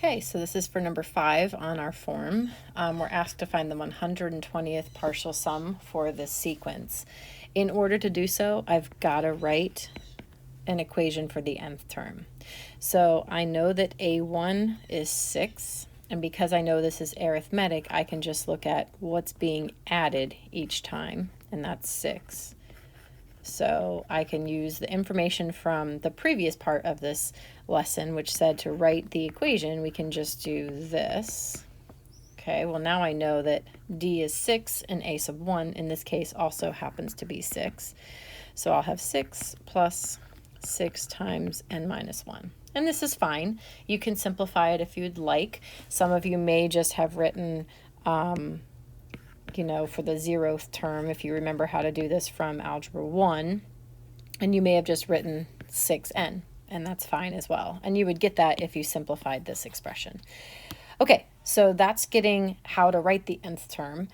Okay, so this is for number 5 on our form. We're asked to find the 120th partial sum for this sequence. In order to do so, I've got to write an equation for the nth term. So I know that A1 is 6, and because I know this is arithmetic, I can just look at what's being added each time, and that's 6. So I can use the information from the previous part of this lesson, which said to write the equation. We can just do this. Okay, well now I know that D is 6 and A sub 1 in this case also happens to be 6. So I'll have 6 plus 6 times n minus 1. And this is fine. You can simplify it if you'd like. Some of you may just have written for the 0th term, if you remember how to do this from Algebra 1, and you may have just written 6n, and that's fine as well. And you would get that if you simplified this expression. Okay, so that's getting how to write the nth term.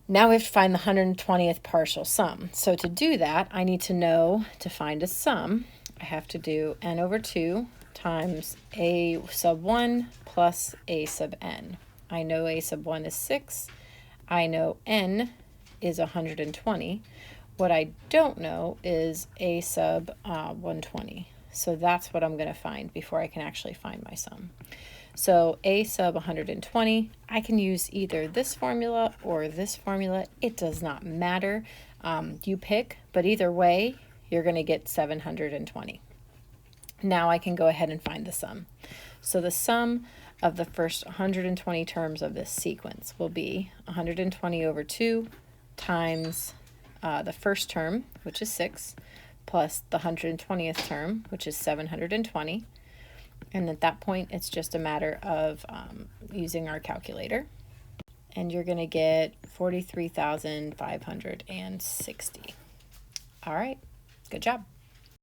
Now we have to find the 120th partial sum. So to do that, I need to know, to find a sum, I have to do n over 2 times a sub 1 plus a sub n. I know a sub 1 is 6. I know n is 120. What I don't know is a sub 120. So that's what I'm going to find before I can actually find my sum. So a sub 120, I can use either this formula or this formula. It does not matter. You pick, but either way, you're going to get 720. Now I can go ahead and find the sum. So the sum of the first 120 terms of this sequence will be 120 over 2 times the first term, which is 6, plus the 120th term, which is 720. And at that point, it's just a matter of using our calculator. And you're going to get 43,560. All right, good job.